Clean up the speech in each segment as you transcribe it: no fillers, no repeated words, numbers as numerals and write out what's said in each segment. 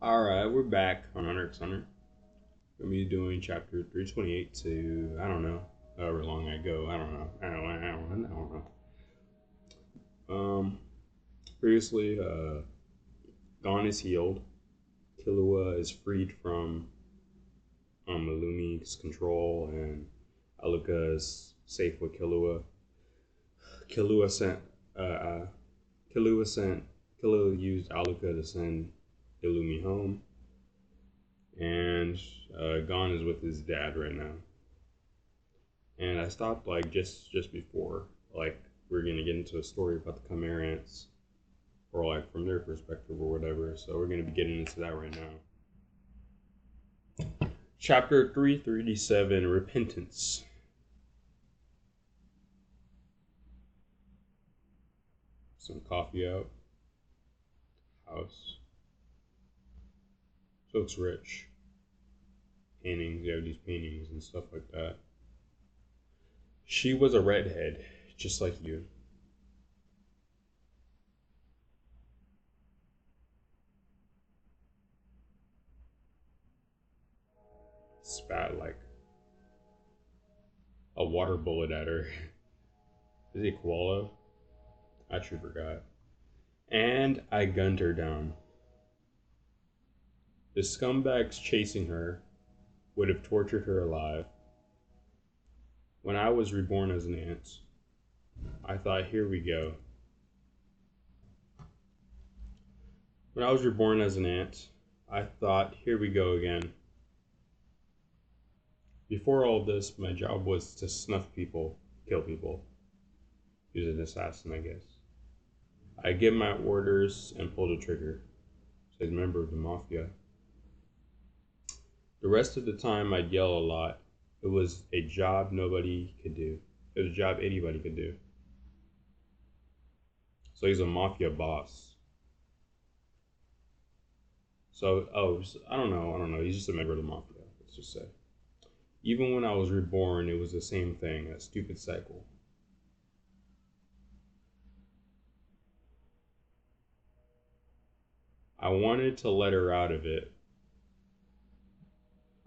Alright, we're back on Hunter x Hunter. We're going to be doing chapter 328 to, I don't know, however long I go. I don't know. I don't know. Previously, Gon is healed. Killua is freed from Illumi's control, and Aluka is safe with Killua. Killua sent, Killua used Aluka to send Illumi home. And Gon is with his dad right now. And I stopped like just before, like we're gonna get into a story about the Chimera Ants, or like from their perspective or whatever. So we're gonna be getting into that right now. Chapter 337, Repentance. Some coffee out. House. So it's rich. Paintings, you have these paintings and stuff like that. She was a redhead, just like you. Spat like a water bullet at her. Is it koala? I actually forgot. And I gunned her down. The scumbags chasing her would have tortured her alive. When I was reborn as an ant, I thought, here we go. When I was reborn as an ant, I thought, here we go again. Before all this, my job was to snuff people, kill people. He was an assassin, I guess. I give my orders and pull the trigger. Says member of the mafia. The rest of the time I'd yell a lot. It was a job nobody could do. It was a job anybody could do. So he's a mafia boss. So, I don't know. He's just a member of the mafia, let's just say. Even when I was reborn, it was the same thing, that stupid cycle. I wanted to let her out of it.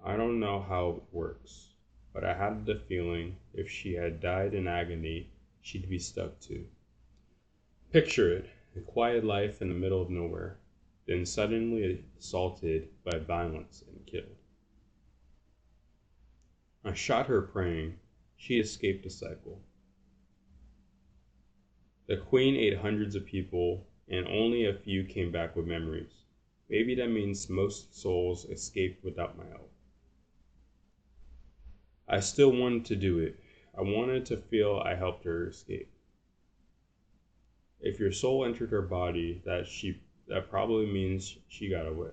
I don't know how it works, but I had the feeling if she had died in agony, she'd be stuck too. Picture it, a quiet life in the middle of nowhere, then suddenly assaulted by violence and killed. I shot her praying. She escaped the cycle. The queen ate hundreds of people, and only a few came back with memories. Maybe that means most souls escaped without my help. I still wanted to do it. I wanted to feel I helped her escape. If your soul entered her body, that probably means she got away.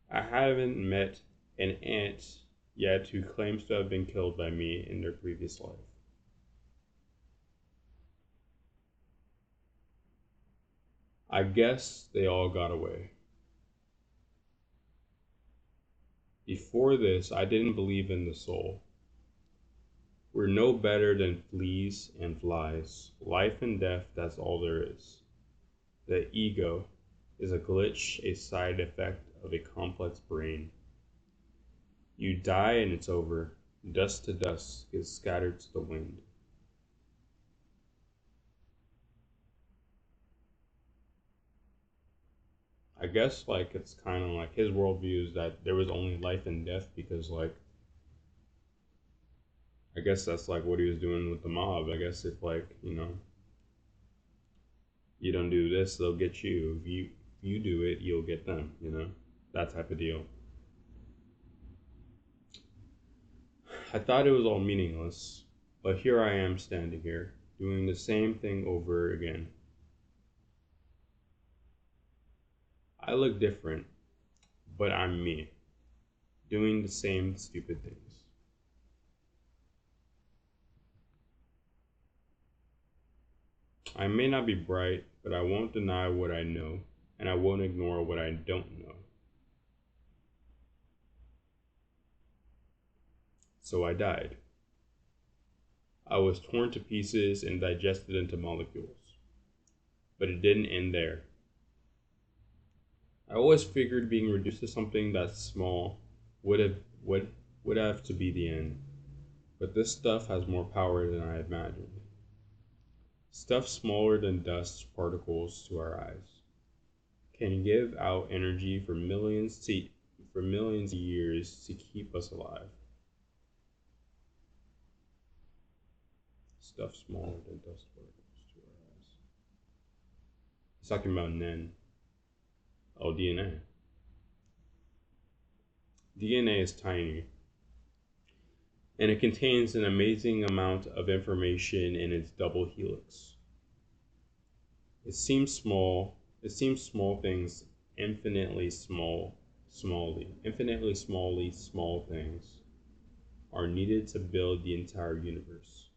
I haven't met an ant yet who claims to have been killed by me in their previous life. I guess they all got away. Before this, I didn't believe in the soul. We're no better than fleas and flies. Life and death, that's all there is. The ego is a glitch, a side effect of a complex brain. You die and it's over. Dust to dust gets scattered to the wind. I guess like it's kind of like his worldview is that there was only life and death because like I guess that's like what he was doing with the mob. I guess if like you don't do this, they'll get you. If you do it, you'll get them. That type of deal. I thought it was all meaningless, but here I am standing here doing the same thing over again. I look different, but I'm me, doing the same stupid things. I may not be bright, but I won't deny what I know, and I won't ignore what I don't know. So I died. I was torn to pieces and digested into molecules. But it didn't end there. I always figured being reduced to something that's small would have would would have to be the end. But this stuff has more power than I imagined. Stuff smaller than dust particles to our eyes can give out energy for millions of years to keep us alive. Stuff smaller than dust particles to our eyes. He's talking about Nen. Oh, DNA. DNA is tiny, and it contains an amazing amount of information in its double helix. It seems small things, infinitely small things are needed to build the entire universe.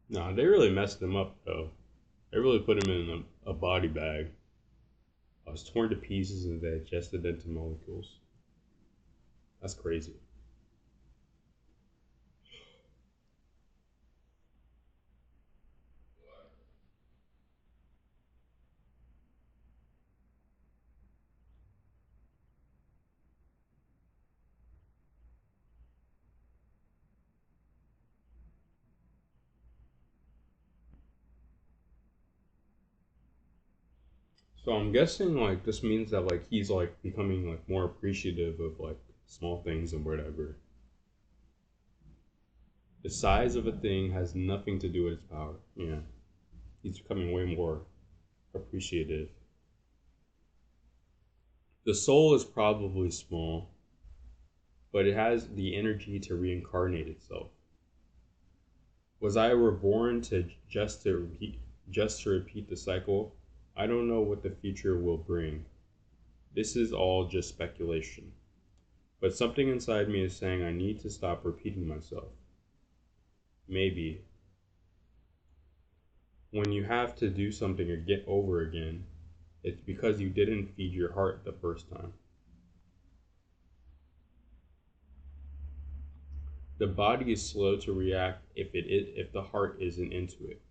Nah, they really messed him up though. They really put him in a body bag. I was torn to pieces and digested into molecules. That's crazy. So I'm guessing like this means that like he's like becoming like more appreciative of like small things and whatever. The size of a thing has nothing to do with its power. Yeah, he's becoming way more appreciative. The soul is probably small, but it has the energy to reincarnate itself. Was I reborn to just to repeat the cycle? I don't know what the future will bring. This is all just speculation. But something inside me is saying I need to stop repeating myself. Maybe when you have to do something or get over again, it's because you didn't feed your heart the first time. The body is slow to react if the heart isn't into it.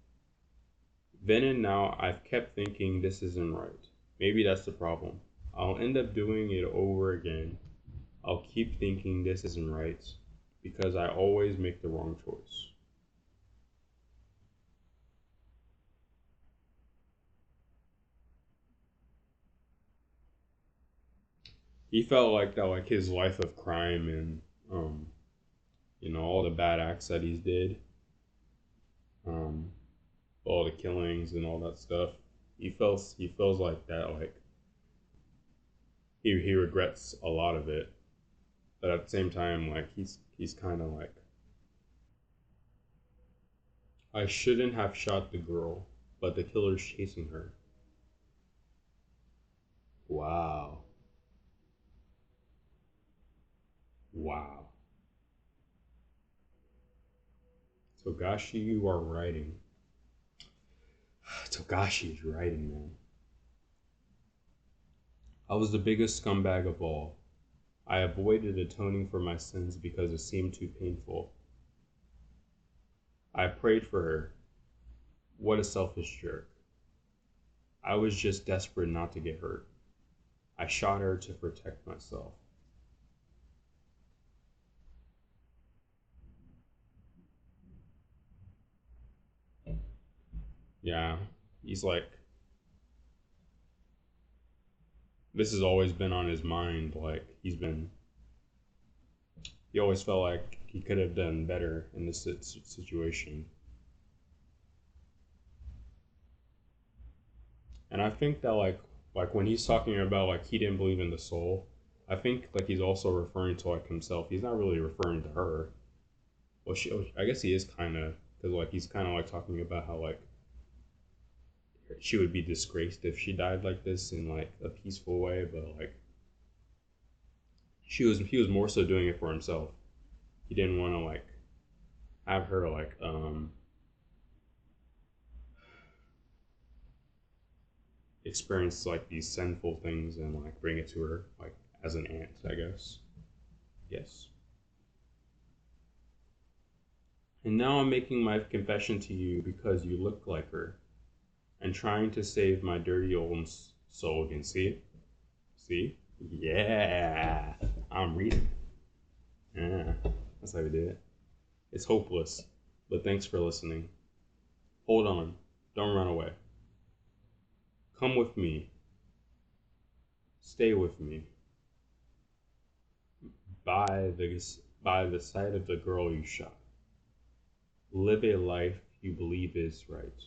Then and now I've kept thinking this isn't right. Maybe that's the problem. I'll end up doing it over again. I'll keep thinking this isn't right because I always make the wrong choice. He felt like that, like his life of crime and all the bad acts that he's did, um, all the killings and all that stuff. He feels like that, like he regrets a lot of it, but at the same time, like he's kind of like, I shouldn't have shot the girl, but the killer's chasing her. Wow, wow. Togashi, you are writing. Togashi is writing, man. I was the biggest scumbag of all. I avoided atoning for my sins because it seemed too painful. I prayed for her. What a selfish jerk. I was just desperate not to get hurt. I shot her to protect myself. Yeah, he's like, this has always been on his mind. Like, he always felt like he could have done better in this situation. And I think that like when he's talking about like he didn't believe in the soul, I think like he's also referring to like himself. He's not really referring to her. Well, I guess he is kind of. because like he's kind of like talking about how like she would be disgraced if she died like this in like a peaceful way, but like he was more so doing it for himself. He didn't want to like have her like experience like these sinful things and like bring it to her like as an aunt, I guess. Yes. And now I'm making my confession to you because you look like her and trying to save my dirty old soul again. See? See? Yeah. I'm reading. Yeah. That's how we did it. It's hopeless, but thanks for listening. Hold on. Don't run away. Come with me. Stay with me. By the by the side of the girl you shot. Live a life you believe is right.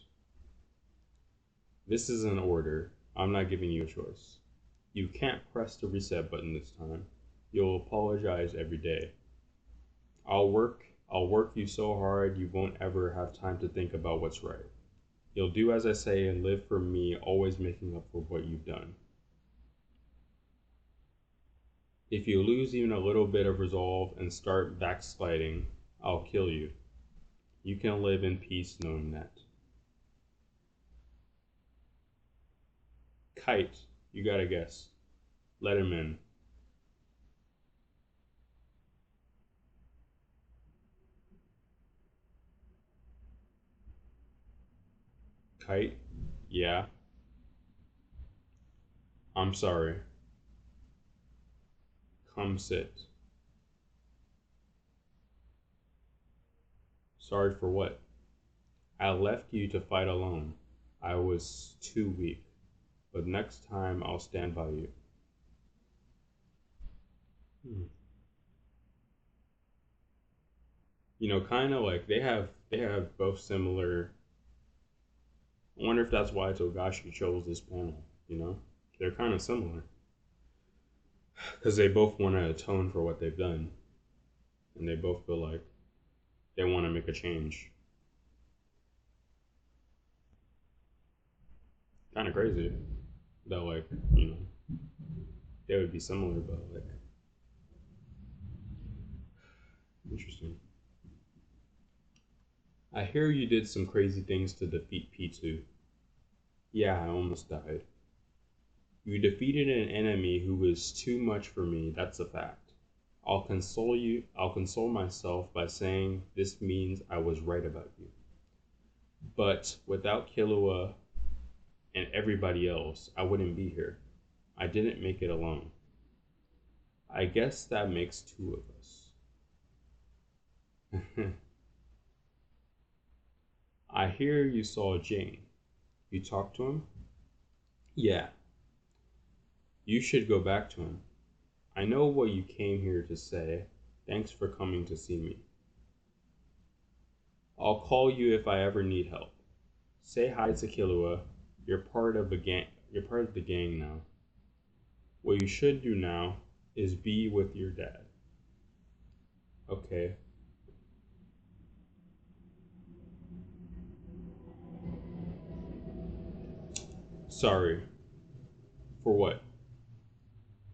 This is an order. I'm not giving you a choice. You can't press the reset button this time. You'll apologize every day. I'll work you so hard you won't ever have time to think about what's right. You'll do as I say and live for me, always making up for what you've done. If you lose even a little bit of resolve and start backsliding, I'll kill you. You can live in peace knowing that. Kite, you gotta guess. Let him in. Kite? Yeah. I'm sorry. Come sit. Sorry for what? I left you to fight alone. I was too weak. But next time I'll stand by you. Hmm. You know, kind of like they have both similar. I wonder if that's why Togashi chose this panel. You know, they're kind of similar because they both want to atone for what they've done, and they both feel like they want to make a change. Kind of crazy that like you know they would be similar, but like interesting. I hear you did some crazy things to defeat P2. Yeah, I almost died. You defeated an enemy who was too much for me, that's a fact. I'll console myself by saying this means I was right about you. But without Killua and everybody else, I wouldn't be here. I didn't make it alone. I guess that makes two of us. I hear you saw Jane. You talked to him? Yeah. You should go back to him. I know what you came here to say. Thanks for coming to see me. I'll call you if I ever need help. Say hi to Killua. You're part of the gang. You're part of the gang now. What you should do now is be with your dad. Okay. Sorry. For what?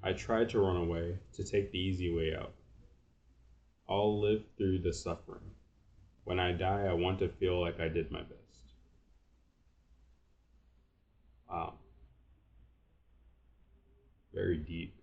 I tried to run away, to take the easy way out. I'll live through the suffering. When I die, I want to feel like I did my best. Wow. Very deep.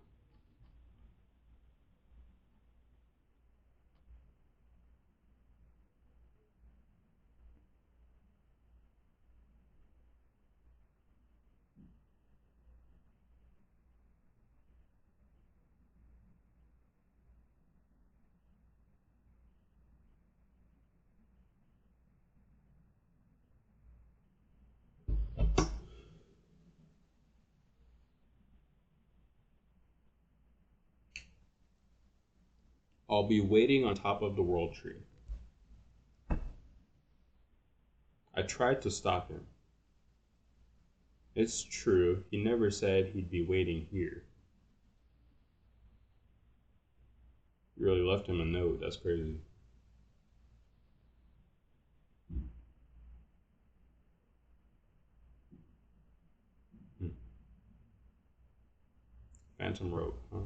I'll be waiting on top of the world tree. I tried to stop him. It's true, he never said he'd be waiting here. You really left him a note, that's crazy. Phantom Rope, huh?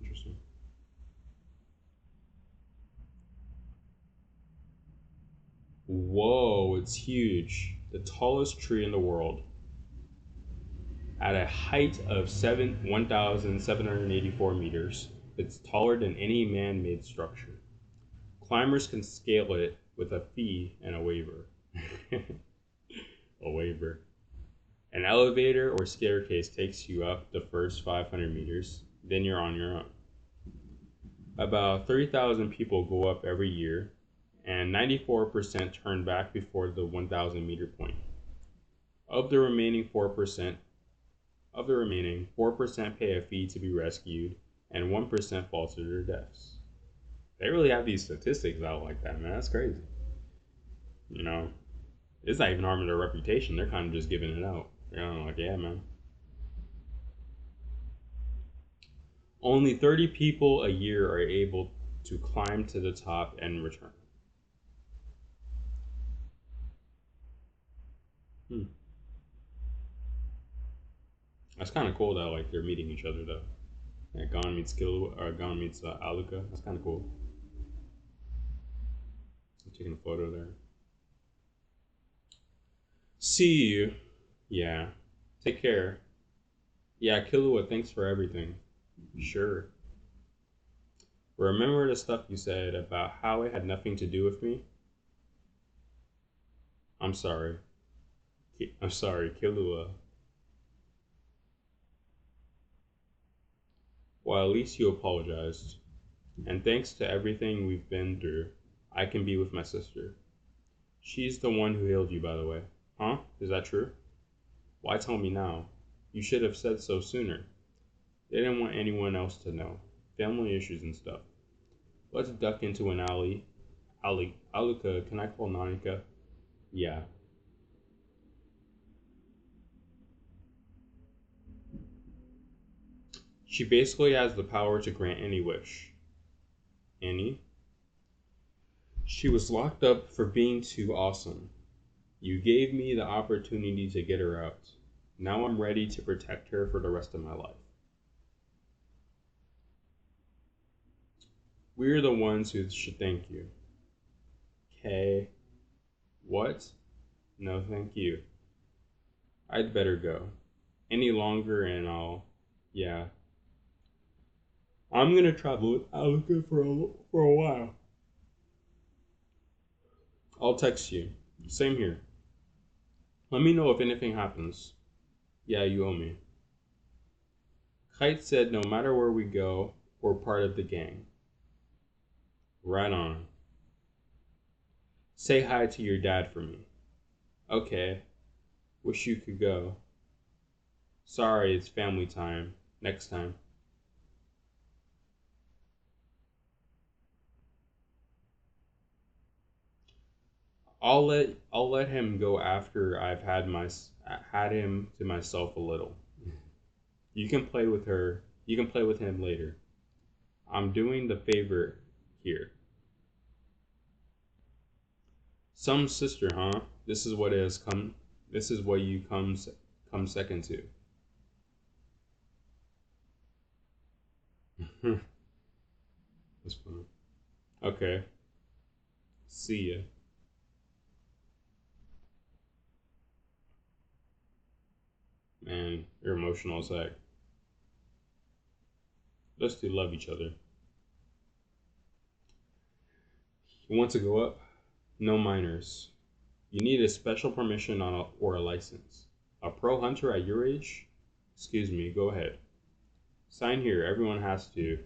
Interesting. Whoa, it's huge. The tallest tree in the world. At a height of 1,784 meters, it's taller than any man made structure. Climbers can scale it with a fee and a waiver. A waiver. An elevator or staircase takes you up the first 500 meters, then you're on your own. About 30,000 people go up every year, and 94% turn back before the 1,000-meter point. Of the remaining 4%, pay a fee to be rescued, and 1% fall to their deaths. They really have these statistics out like that, man. That's crazy. You know, it's not even harming their reputation. They're kind of just giving it out. They're kind of like, yeah, man. Only 30 people a year are able to climb to the top and return. Hmm. That's kind of cool that like they're meeting each other though. Yeah, Gon meets Gon meets Aluka. That's kind of cool. I'm taking a photo there. See you. Yeah. Take care. Yeah, Killua, thanks for everything. Sure. Remember the stuff you said about how it had nothing to do with me? I'm sorry. I'm sorry, Killua. Well, at least you apologized. And thanks to everything we've been through, I can be with my sister. She's the one who healed you, by the way. Huh? Is that true? Why tell me now? You should have said so sooner. They didn't want anyone else to know. Family issues and stuff. Let's duck into an alley. Aluka, can I call Nanika? Yeah. She basically has the power to grant any wish. Any? She was locked up for being too awesome. You gave me the opportunity to get her out. Now I'm ready to protect her for the rest of my life. We're the ones who should thank you. Okay. What? No, thank you. I'd better go. Any longer and Yeah. I'm gonna travel with Alika for a while. I'll text you. Same here. Let me know if anything happens. Yeah, you owe me. Kite said no matter where we go, we're part of the gang. Right on. Say hi to your dad for me. Okay. Wish you could go. Sorry, it's family time. Next time. I'll let him go after I've had him to myself a little. You can play with her. You can play with him later. I'm doing the favor here. Some sister, huh? This is what it has come. This is what you come second to. That's fun. Okay. See ya. Man, you're emotional as heck. Those two love each other. You want to go up? No minors. You need a special permission or a license. A pro hunter at your age? Excuse me, go ahead. Sign here, everyone has to.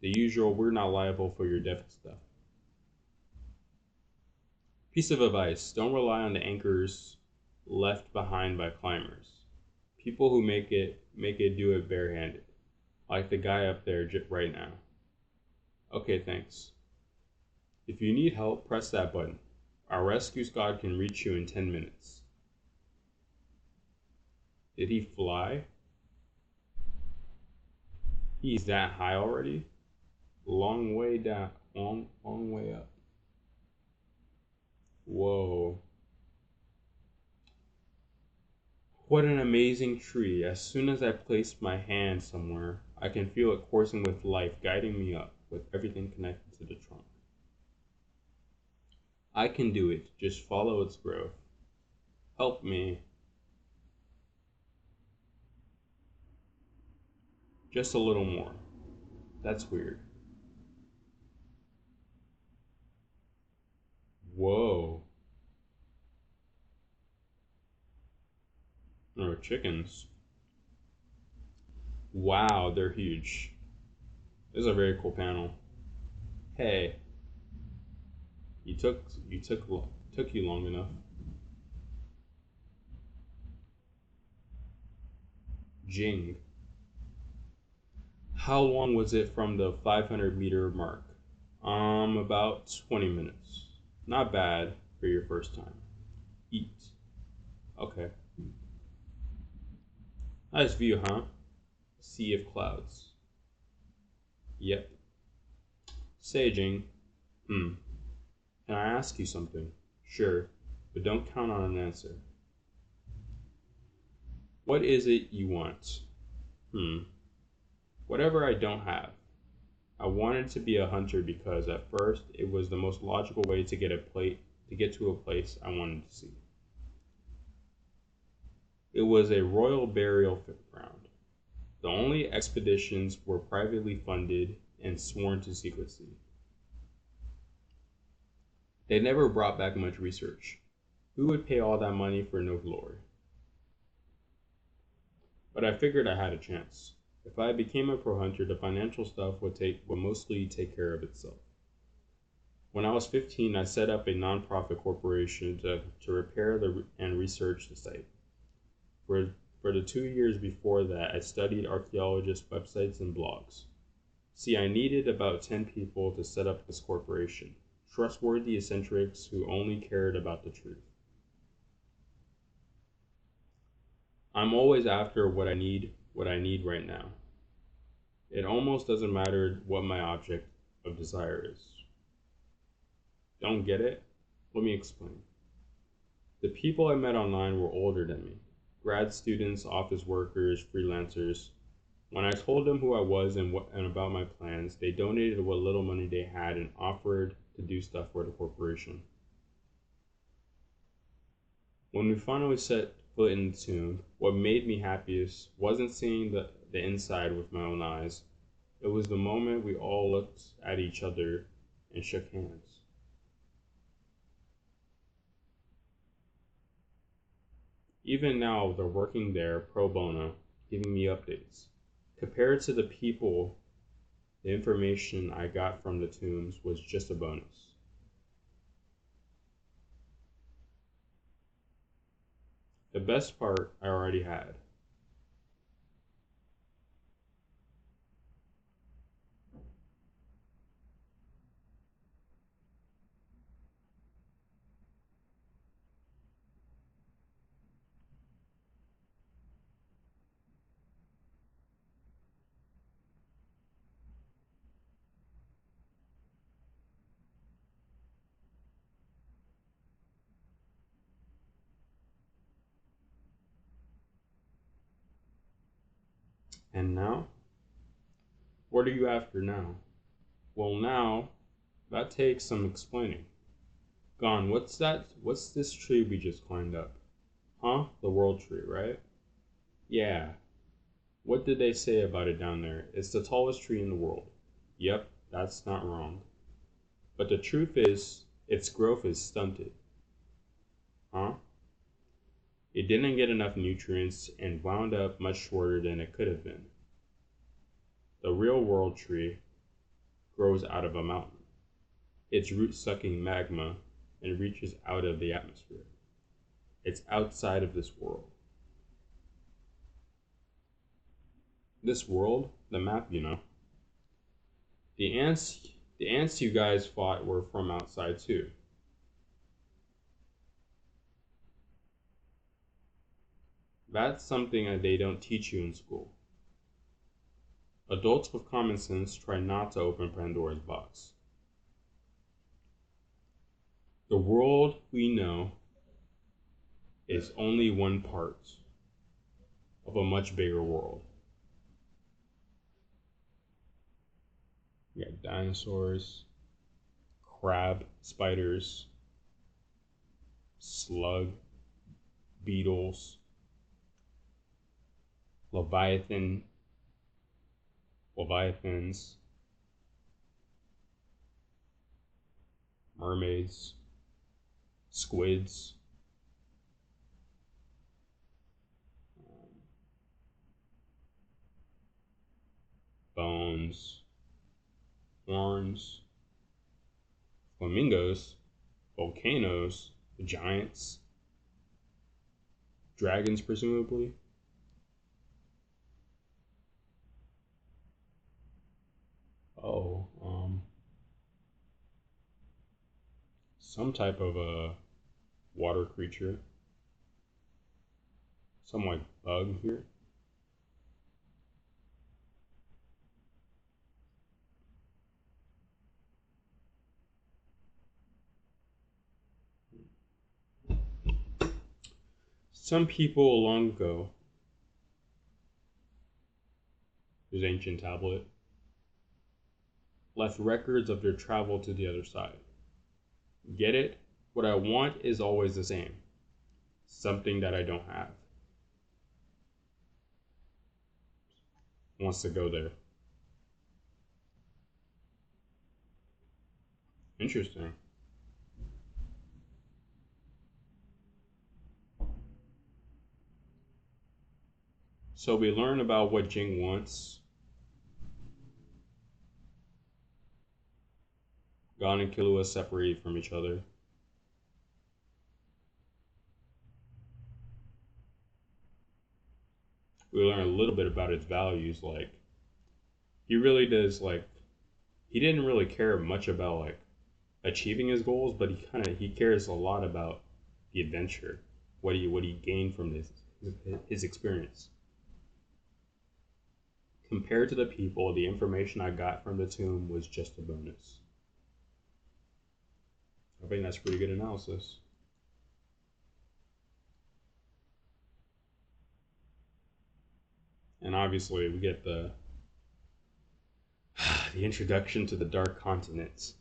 The usual, we're not liable for your death stuff. Piece of advice, don't rely on the anchors left behind by climbers. People who make it do it barehanded. Like the guy up there right now. Okay, thanks. If you need help, press that button. Our rescue squad can reach you in 10 minutes. Did he fly? He's that high already? Long way down, long way up. Whoa. What an amazing tree. As soon as I placed my hand somewhere, I can feel it coursing with life, guiding me up, with everything connected to the trunk. I can do it, just follow its growth. Help me. Just a little more. That's weird. Whoa. There are chickens. Wow, they're huge. This is a very cool panel. Hey, you took you took took you long enough. Jing. How long was it from the 500-meter mark? About 20 minutes. Not bad for your first time. Eat. Okay. Nice view, huh? Sea of clouds. Yep. Saging. Hmm. Can I ask you something? Sure, but don't count on an answer. What is it you want? Hmm. Whatever I don't have. I wanted to be a hunter because at first it was the most logical way to get to a place I wanted to see. It was a royal burial ground. The only expeditions were privately funded and sworn to secrecy. They never brought back much research. Who would pay all that money for no glory? But I figured I had a chance. If I became a pro hunter, the financial stuff would mostly take care of itself. When I was 15, I set up a nonprofit corporation to repair and research the site. For the 2 years before that, I studied archaeologist websites and blogs. See, I needed about 10 people to set up this corporation, trustworthy eccentrics who only cared about the truth. I'm always after what I need right now. It almost doesn't matter what my object of desire is. Don't get it? Let me explain. The people I met online were older than me. Grad students, office workers, freelancers. When I told them who I was and about my plans, they donated what little money they had and offered to do stuff for the corporation. When we finally set foot in the tomb, what made me happiest wasn't seeing the inside with my own eyes. It was the moment we all looked at each other and shook hands. Even now, they're working there pro bono, giving me updates. Compared to the people, the information I got from the tombs was just a bonus. The best part I already had. And now? What are you after now? Well, now, that takes some explaining. Gone, what's that? What's this tree we just climbed up? Huh? The world tree, right? Yeah. What did they say about it down there? It's the tallest tree in the world. Yep, that's not wrong. But the truth is, its growth is stunted. Huh? It didn't get enough nutrients and wound up much shorter than it could have been. The real world tree grows out of a mountain. Its roots sucking magma and reaches out of the atmosphere. It's outside of this world. This world, the map, you know. The ants the ants you guys fought were from outside too. That's something that they don't teach you in school. Adults with common sense try not to open Pandora's box. The world we know is only one part of a much bigger world. We got dinosaurs, crab, spiders, slug, beetles, leviathan, leviathans, mermaids, squids, bones, horns, flamingos, volcanoes, giants, dragons, presumably. Oh, some type of a water creature, some like bug here. Some people long ago, this ancient tablet, left records of their travel to the other side. Get it? What I want is always the same. Something that I don't have. Wants to go there. Interesting. So we learn about what Jing wants. Gon and Killua separated from each other. We learn a little bit about his values. Like he really does. Like he didn't really care much about like achieving his goals, but he cares a lot about the adventure, what he gained from his experience. Compared to the people, the information I got from the tomb was just a bonus. I think that's pretty good analysis. And obviously, we get the introduction to the Dark Continents,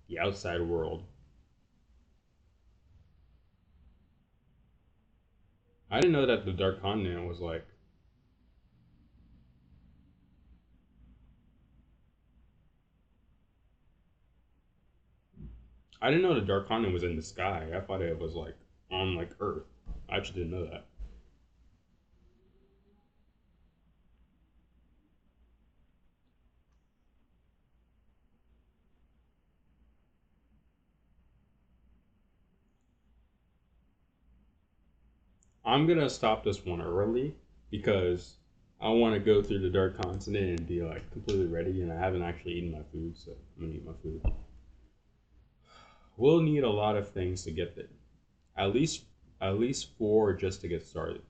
the outside world. I didn't know that the Dark Continent was like. I didn't know the Dark Continent was in the sky. I thought it was like on like Earth. I actually didn't know that. I'm gonna stop this one early because I want to go through the Dark Continent and be like completely ready, and I haven't actually eaten my food, so I'm gonna eat my food. We'll need a lot of things to get there. At least at least four just to get started.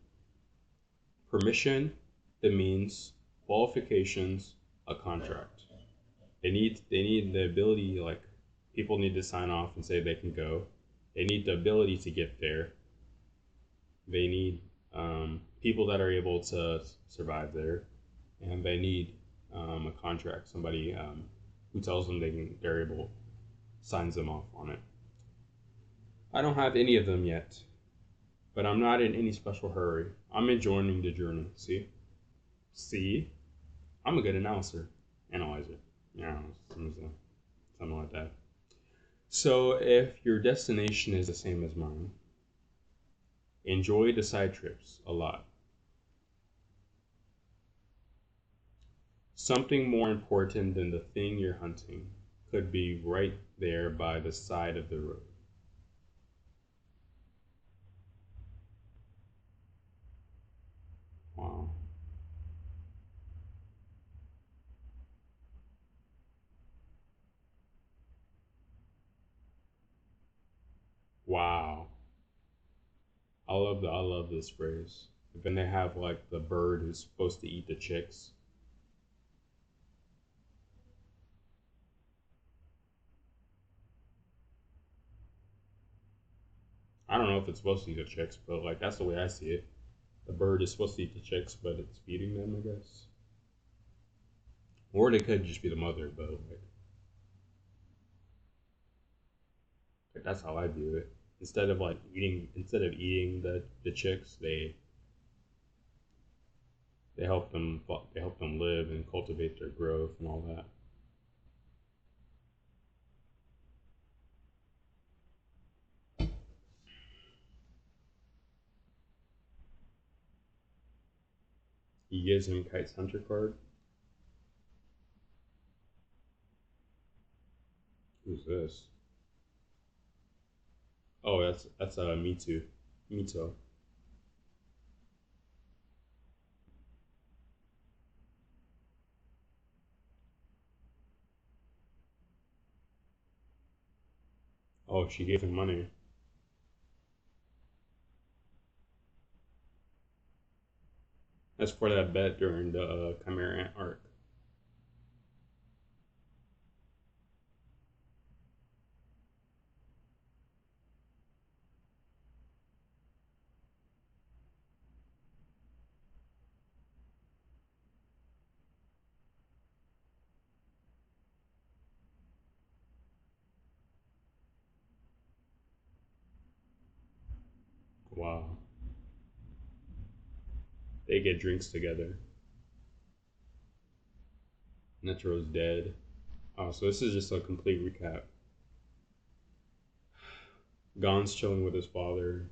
Permission, the means, qualifications, a contract. They need the ability, like people need to sign off and say they can go. They need the ability to get there. They need people that are able to survive there, and they need a contract. Somebody who tells them they're able, signs them off on it. I don't have any of them yet, but I'm not in any special hurry. I'm enjoying the journey. See, I'm a good analyzer. Yeah, something like that. So if your destination is the same as mine, enjoy the side trips a lot. Something more important than the thing you're hunting could be right there by the side of the road. Wow. Wow. I love this phrase. And then they have like the bird who's supposed to eat the chicks. I don't know if it's supposed to eat the chicks, but like that's the way I see it. The bird is supposed to eat the chicks, but it's feeding them, I guess. Or they could just be the mother, but like that's how I view it. Instead of eating the chicks, they help them live and cultivate their growth and all that. He gives him Kite's Hunter card. Who's this? Oh, that's Mito. Mito. Oh, she gave him money. That's for that bet during the Chimera Ant arc. Wow. They get drinks together. Netero's dead. Oh, so this is just a complete recap. Gon's chilling with his father.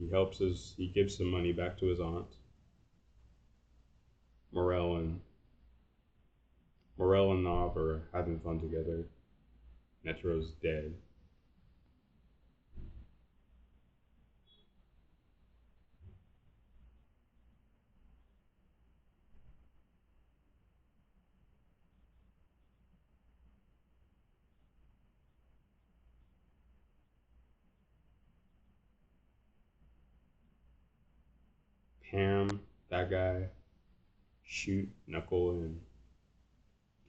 He gives some money back to his aunt. Morel and Morel and Nob are having fun together. Netero's dead. Pam, that guy, shoot Knuckle and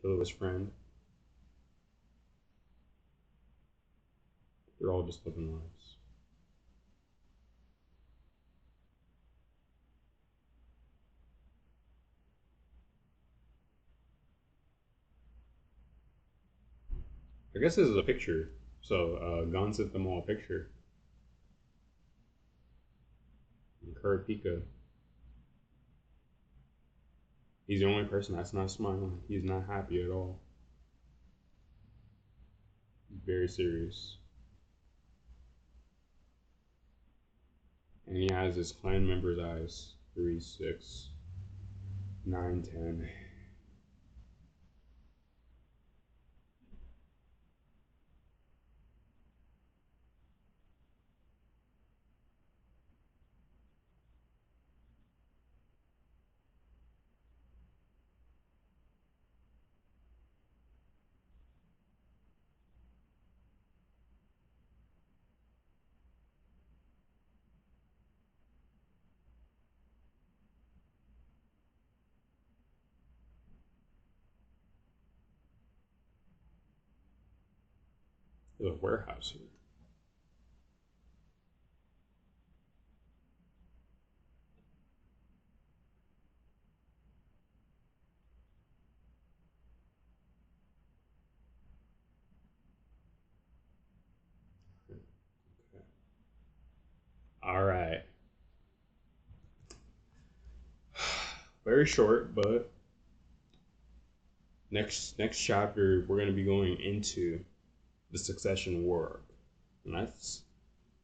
kill his friend. They're all just living lives. I guess this is a picture. So Gon sent them all a picture. And Kurapika, he's the only person that's not smiling. He's not happy at all. Very serious. And he has his clan members' eyes. 3, 6, 9, 10. There's a warehouse here. All right. Very short, but next chapter we're going to be going into the Succession War arc, and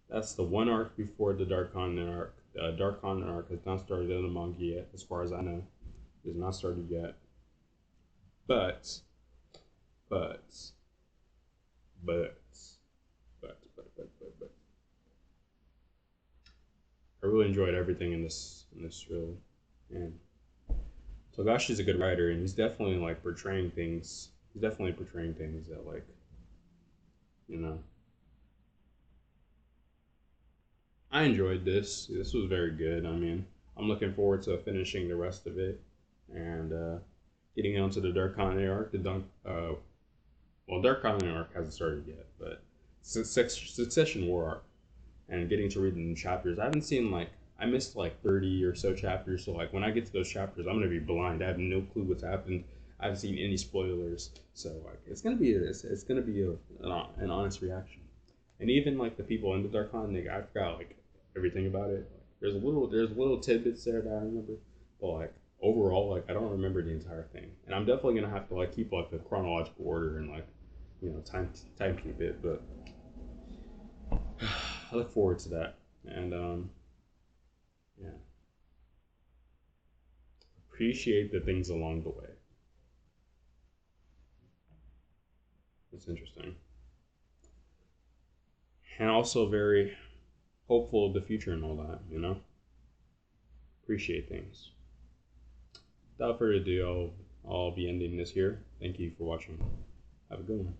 that's the one arc before the Dark Continent arc. The Dark Continent arc has not started in the manga yet, as far as I know. It has not started yet. But, but, but, but, I really enjoyed everything in this really, and Togashi's a good writer, and he's definitely like portraying things. He's definitely portraying things that like you know. I enjoyed this. This was very good. I mean, I'm looking forward to finishing the rest of it and getting onto the Dark Continent arc. Well, Dark Continent arc hasn't started yet, but Succession War arc and getting to read the new chapters. I haven't seen like I missed like 30 or so chapters, so like when I get to those chapters, I'm gonna be blind. I have no clue what's happened. I haven't seen any spoilers, so like it's gonna be an honest reaction. And even like the people in the Dark Con, I forgot like everything about it. There's little tidbits there that I remember, but like overall, like I don't remember the entire thing. And I'm definitely gonna have to like keep like a chronological order and like time keep it. But I look forward to that. And yeah, appreciate the things along the way. It's interesting, and also very hopeful of the future and all that. Appreciate things. Without further ado, I'll be ending this here. Thank you for watching. Have a good one.